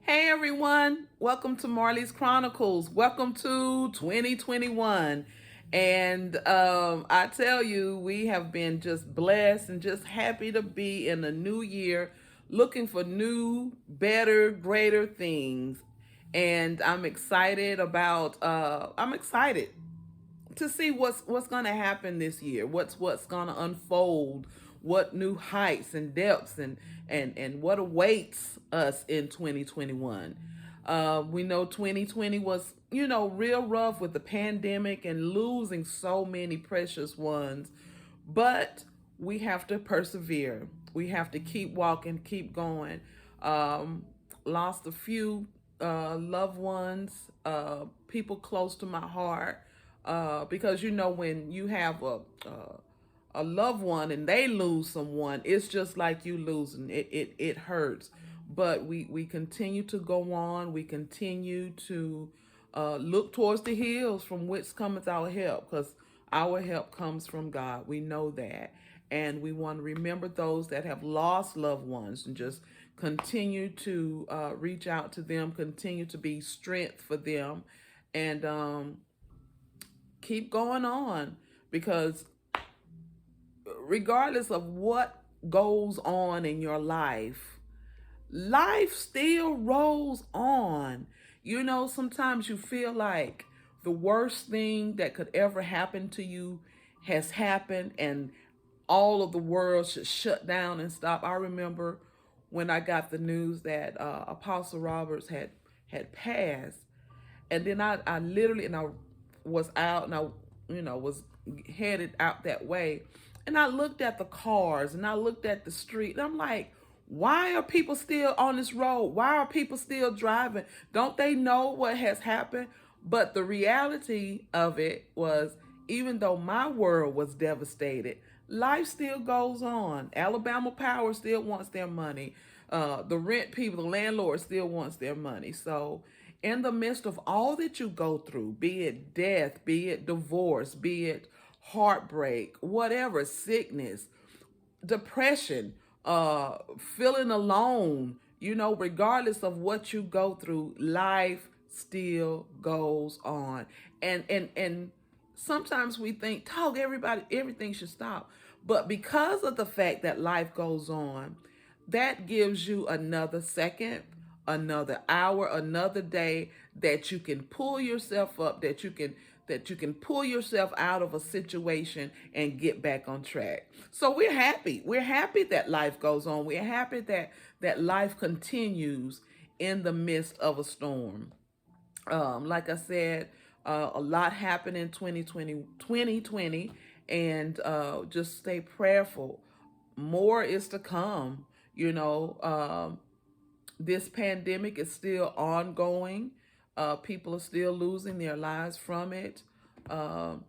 Hey everyone, welcome to Marley's Chronicles. Welcome to 2021. And I tell you, we have been just blessed and just happy to be in the new year, looking for new, better, greater things. And I'm excited to see what's going to happen this year. What's going to unfold, what new heights and depths and what awaits us in 2021. We know 2020 was, real rough with the pandemic and losing so many precious ones, but we have to persevere. We have to keep walking, keep going. Um, Lost a few loved ones, people close to my heart, because when you have a loved one and they lose someone, it's just like you losing. It hurts, but we continue to go on. We continue to look towards the hills from which cometh our help, because our help comes from God. We know that. And we want to remember those that have lost loved ones and just continue to reach out to them, continue to be strength for them, and keep going on, because regardless of what goes on in your life, life still rolls on. Sometimes you feel like the worst thing that could ever happen to you has happened and all of the world should shut down and stop. I remember when I got the news that Apostle Roberts had passed, and then I literally, and I was out, and I was headed out that way, and I looked at the cars and I looked at the street, and I'm like, why are people still on this road? Why are people still driving? Don't they know what has happened? But the reality of it was, even though my world was devastated, life still goes on. Alabama Power still wants their money. The rent people, the landlord still wants their money. So in the midst of all that you go through, be it death, be it divorce, be it heartbreak, whatever, sickness, depression, feeling alone, regardless of what you go through, life still goes on. And sometimes we think, talk, everything should stop. But because of the fact that life goes on, that gives you another second, another hour, another day that you can pull yourself up, that you can pull yourself out of a situation and get back on track. So we're happy. We're happy that life goes on. We're happy that life continues in the midst of a storm. Like I said, a lot happened in 2020, and just stay prayerful. More is to come. This pandemic is still ongoing. People are still losing their lives from it. Um,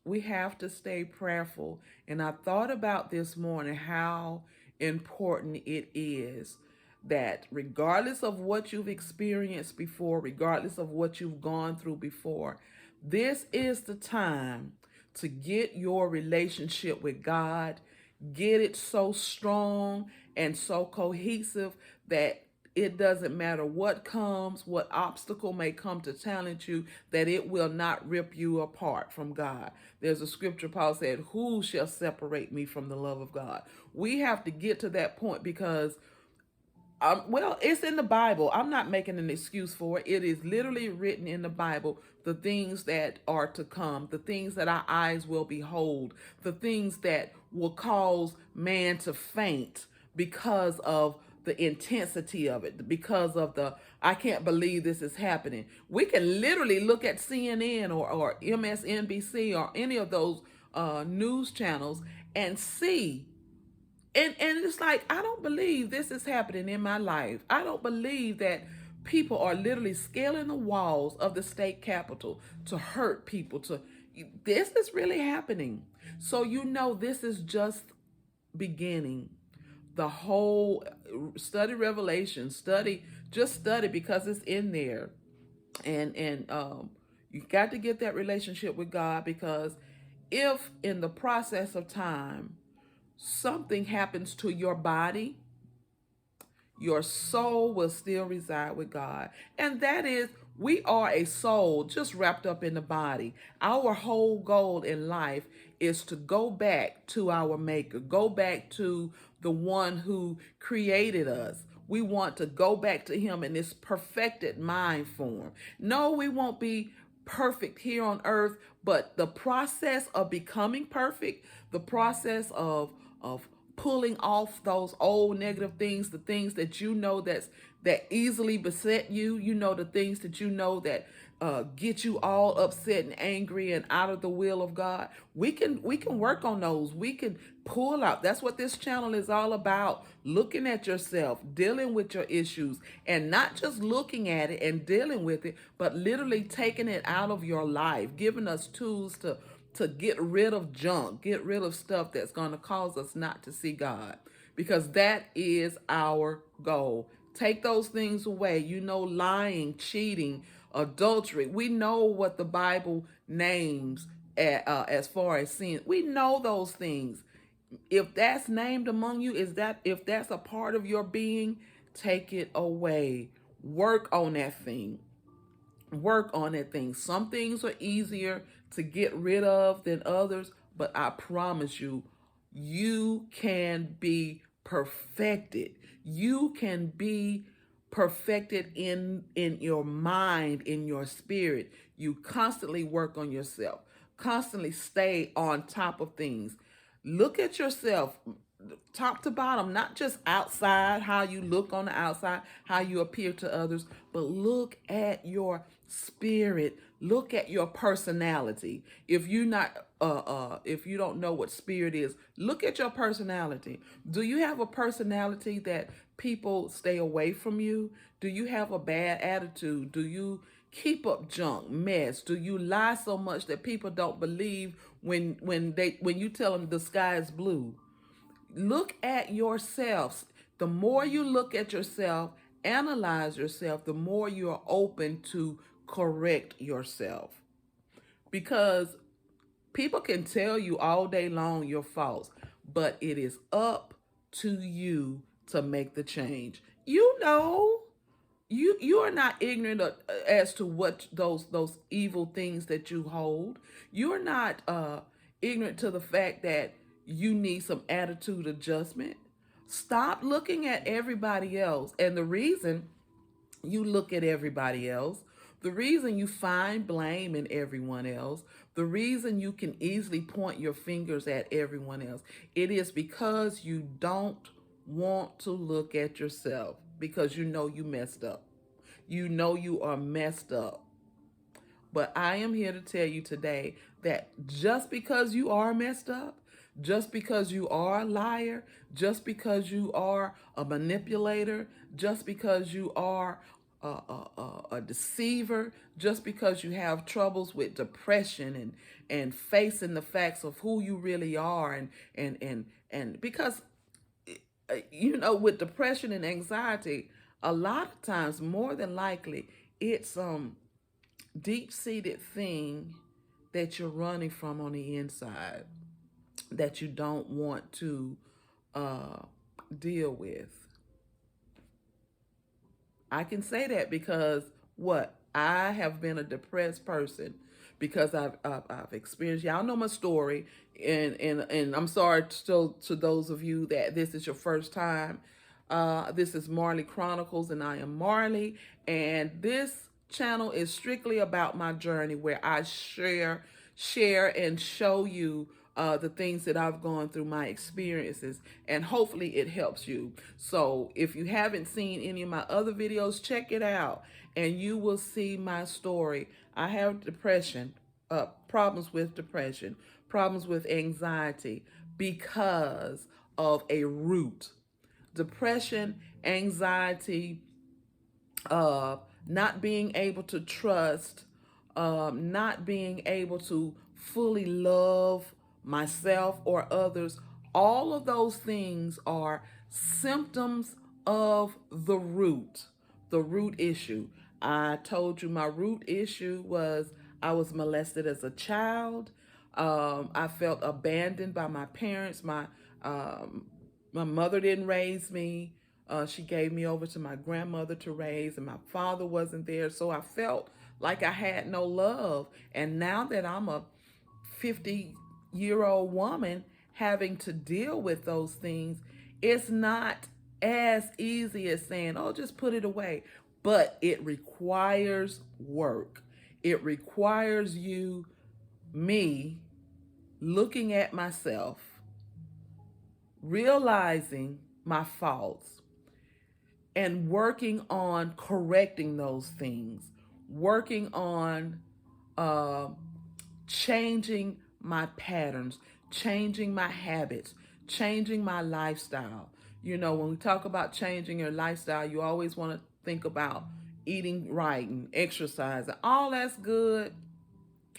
we have to stay prayerful. And I thought about this morning how important it is that regardless of what you've experienced before, regardless of what you've gone through before, this is the time to get your relationship with God, get it so strong and so cohesive that it doesn't matter what comes, what obstacle may come to challenge you, that it will not rip you apart from God. There's a scripture, Paul said, who shall separate me from the love of God? We have to get to that point, because well, it's in the Bible. I'm not making an excuse for it. It is literally written in the Bible, the things that are to come, the things that our eyes will behold, the things that will cause man to faint because of the intensity of it, because of I can't believe this is happening. We can literally look at CNN or MSNBC or any of those news channels and see, and it's like, I don't believe this is happening in my life. I don't believe that people are literally scaling the walls of the state capitol to hurt people. This is really happening. So this is just beginning. The whole study Revelation, study because it's in there. And you got to get that relationship with God, because if in the process of time something happens to your body, your soul will still reside with God. And that is, we are a soul just wrapped up in the body. Our whole goal in life is to go back to our Maker, go back to the one who created us. We want to go back to Him in this perfected mind form. No, we won't be perfect here on earth, but the process of becoming perfect, the process of pulling off those old negative things, the things that you know that easily beset you, the things that that get you all upset and angry and out of the will of God. We can work on those. We can pull out. That's what this channel is all about. Looking at yourself, dealing with your issues, and not just looking at it and dealing with it, but literally taking it out of your life, giving us tools to get rid of junk, get rid of stuff that's going to cause us not to see God, because that is our goal. Take those things away, lying, cheating, adultery. We know what the Bible names as far as sin. We know those things. If that's named among you, if that's a part of your being, take it away. Work on that thing. Work on that thing. Some things are easier to get rid of than others, but I promise you, you can be perfected. You can be perfected in your mind, in your spirit. You constantly work on yourself. Constantly stay on top of things. Look at yourself top to bottom, not just outside, how you look on the outside, how you appear to others, but look at your spirit, look at your personality. If you don't know what spirit is, look at your personality. Do you have a personality that people stay away from you? Do you have a bad attitude? Do you keep up junk, mess? Do you lie so much that people don't believe when you tell them the sky is blue? Look at yourself. The more you look at yourself, analyze yourself, the more you're open to correct yourself. Because people can tell you all day long your faults, but it is up to you to make the change. You are not ignorant as to what those evil things that you hold. You're not ignorant to the fact that you need some attitude adjustment. Stop looking at everybody else. And the reason you look at everybody else, the reason you find blame in everyone else, the reason you can easily point your fingers at everyone else, it is because you don't want to look at yourself, because you know you messed up. You know you are messed up. But I am here to tell you today that just because you are messed up, just because you are a liar, just because you are a manipulator, just because you are a deceiver, just because you have troubles with depression and facing the facts of who you really are, and because with depression and anxiety, a lot of times, more than likely, it's deep-seated thing that you're running from on the inside that you don't want to uh, deal with. I can say that because I have been a depressed person, because I've experienced. Y'all know my story, and I'm sorry to those of you that this is your first time. This is Marley Chronicles, and I am Marley, and this channel is strictly about my journey, where I share and show you the things that I've gone through, my experiences, and hopefully it helps you. So if you haven't seen any of my other videos, check it out and you will see my story. I have depression, problems with depression, problems with anxiety because of a root. Depression, anxiety, not being able to trust, not being able to fully love myself or others. All of those things are symptoms of the root issue. I told you my root issue was I was molested as a child. I felt abandoned by my parents. My mother didn't raise me. She gave me over to my grandmother to raise, and my father wasn't there. So I felt like I had no love. And now that I'm a 50-year-old woman having to deal with those things, it's not as easy as saying, oh, just put it away. But it requires work. It requires me, looking at myself, realizing my faults, and working on correcting those things, working on uh, changing my patterns, changing my habits, changing my lifestyle. You know, when we talk about changing your lifestyle, you always want to think about eating right and exercise. All that's good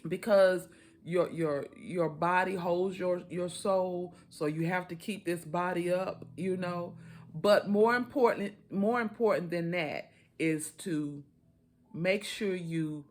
because your body holds your soul, so you have to keep this body up, you know. But more important than that is to make sure you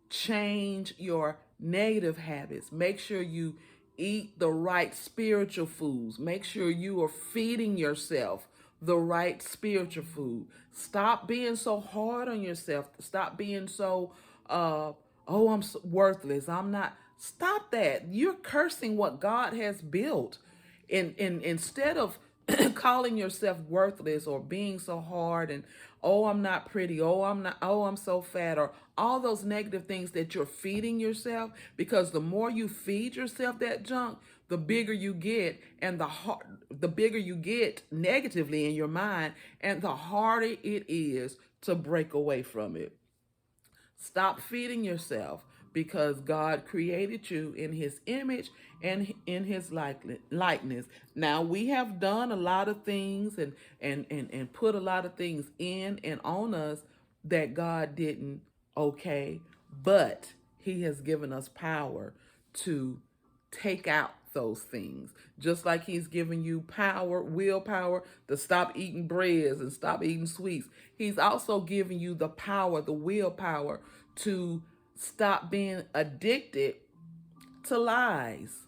change your negative habits. Make sure you eat the right spiritual foods. Make sure you are feeding yourself the right spiritual food. Stop being so hard on yourself. Stop being so, oh, I'm so worthless. I'm not. Stop that. You're cursing what God has built. Instead of calling yourself worthless or being so hard and, oh, I'm not pretty, oh, I'm not, oh, I'm so fat, or all those negative things that you're feeding yourself, because the more you feed yourself that junk, the bigger you get, and the bigger you get negatively in your mind, and the harder it is to break away from it. Stop feeding yourself, because God created you in his image and in his likeness. Now, we have done a lot of things and put a lot of things in and on us that God didn't okay, but he has given us power to take out those things. Just like he's giving you power, willpower to stop eating breads and stop eating sweets. He's also giving you the power, the willpower to stop being addicted to lies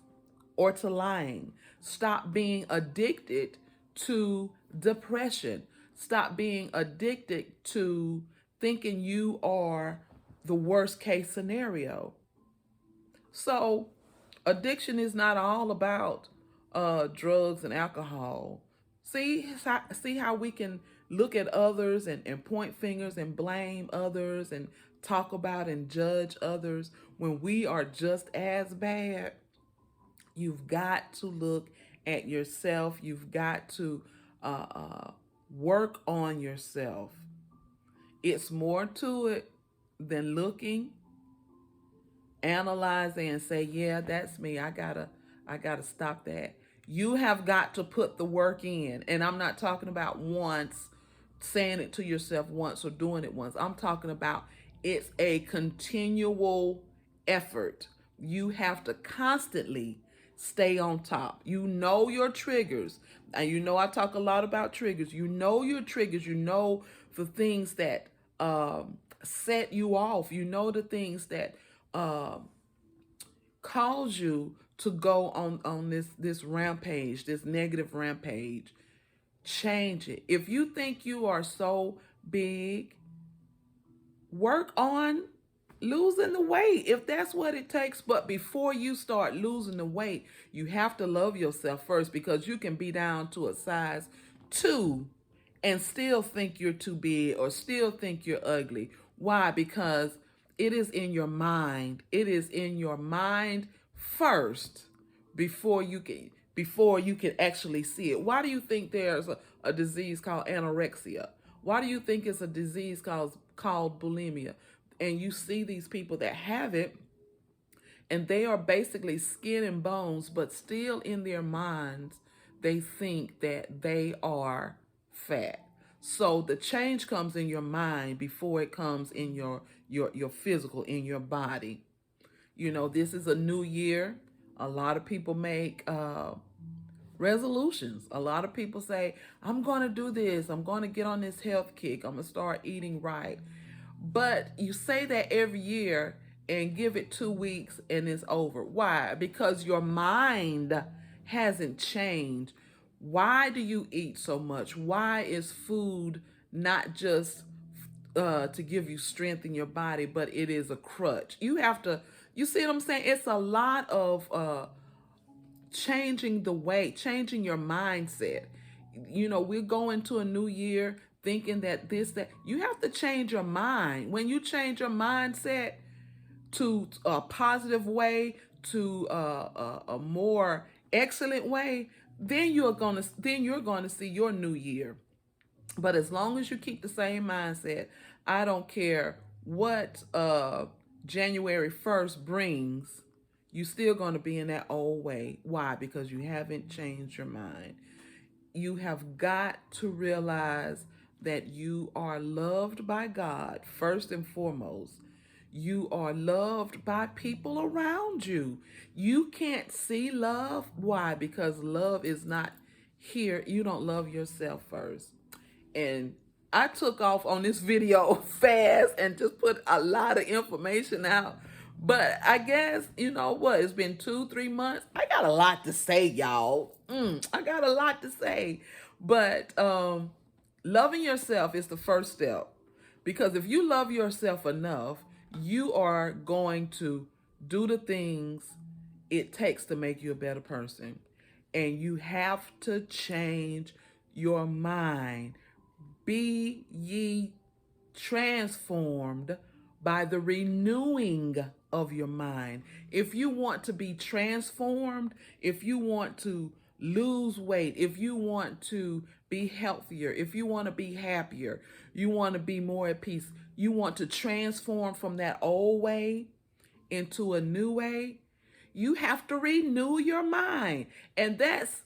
or to lying. Stop being addicted to depression. Stop being addicted to thinking you are the worst case scenario. So, addiction is not all about drugs and alcohol. See how we can look at others and point fingers and blame others and talk about and judge others when we are just as bad. You've got to look at yourself. You've got to work on yourself. It's more to it than looking, analyzing, and say, yeah, that's me. I gotta stop that. You have got to put the work in. And I'm not talking about once, saying it to yourself once or doing it once. I'm talking about it's a continual effort. You have to constantly stay on top. You know your triggers. And you know I talk a lot about triggers. You know your triggers. You know the things that set you off. You know the things that cause you to go on this rampage, this negative rampage. Change it. If you think you are so big, work on losing the weight if that's what it takes. But before you start losing the weight, you have to love yourself first, because you can be down to a size 2 and still think you're too big or still think you're ugly. Why? Because it is in your mind. It is in your mind first before you can actually see it. Why do you think there's a disease called anorexia? Why do you think it's a disease called bulimia? And you see these people that have it, and they are basically skin and bones, but still in their minds, they think that they are fat. So the change comes in your mind before it comes in your physical, in your body. You know, this is a new year. A lot of people make resolutions. A lot of people say, I'm going to do this. I'm going to get on this health kick. I'm going to start eating right. But you say that every year and give it 2 weeks and it's over. Why? Because your mind hasn't changed. Why do you eat so much? Why is food not just to give you strength in your body, but it is a crutch? You have to, you see what I'm saying? It's a lot of changing the way, changing your mindset. You know, we're going to a new year thinking that this, that. You have to change your mind. When you change your mindset to a positive way, to a more excellent way, then you're gonna see your new year. But as long as you keep the same mindset, I don't care what January 1st brings, you still going to be in that old way. Why? Because you haven't changed your mind. You have got to realize that you are loved by God first and foremost. You are loved by people around you. You can't see love. Why? Because love is not here. You don't love yourself first. And I took off on this video fast and just put a lot of information out. But I guess, you know what? It's been 2, 3 months. I got a lot to say, y'all. I got a lot to say. But loving yourself is the first step. Because if you love yourself enough, you are going to do the things it takes to make you a better person. And you have to change your mind. Be ye transformed by the renewing of your mind. If you want to be transformed, if you want to lose weight, if you want to be healthier, if you want to be happier, you want to be more at peace, you want to transform from that old way into a new way, you have to renew your mind. And that's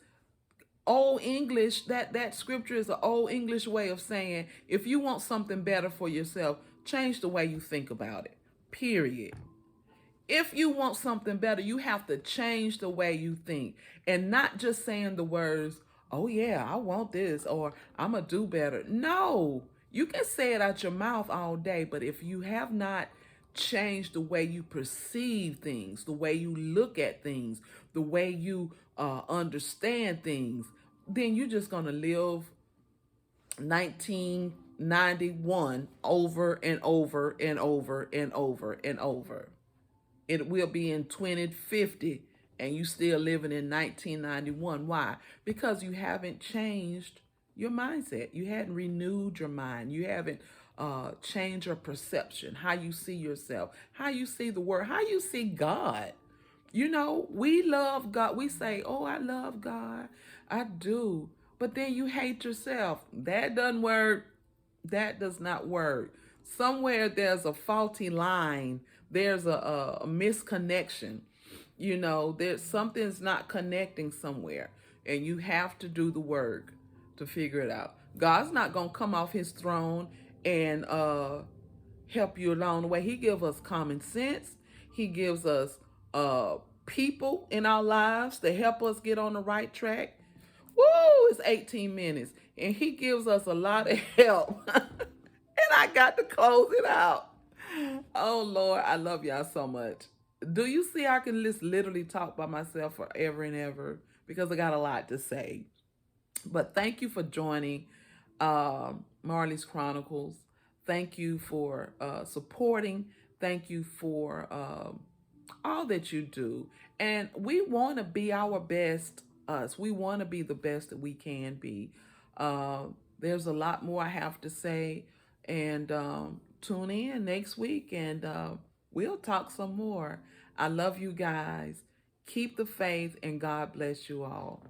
old English. That scripture is an old English way of saying, if you want something better for yourself, change the way you think about it. Period. If you want something better, you have to change the way you think, and not just saying the words, oh yeah, I want this, or I'm gonna do better. No, you can say it out your mouth all day, but if you have not changed the way you perceive things, the way you look at things, the way you understand things, then you're just gonna live 1991 over and over and over and over and over. It will be in 2050 and you still living in 1991. Why? Because you haven't changed your mindset. You hadn't renewed your mind. You haven't changed your perception, how you see yourself, how you see the world, how you see God. You know, we love God. We say, oh, I love God. I do. But then you hate yourself. That doesn't work. That does not work. Somewhere there's a faulty line. There's a misconnection. You know, there's something's not connecting somewhere. And you have to do the work to figure it out. God's not going to come off his throne and help you along the way. He gives us common sense. He gives us people in our lives to help us get on the right track. Woo, it's 18 minutes. And he gives us a lot of help. And I got to close it out. Oh, Lord, I love y'all so much. Do you see I can just literally talk by myself forever and ever? Because I got a lot to say. But thank you for joining Marley's Chronicles. Thank you for supporting. Thank you for all that you do. And we want to be our best us. We want to be the best that we can be. There's a lot more I have to say. And tune in next week and we'll talk some more. I love you guys. Keep the faith and God bless you all.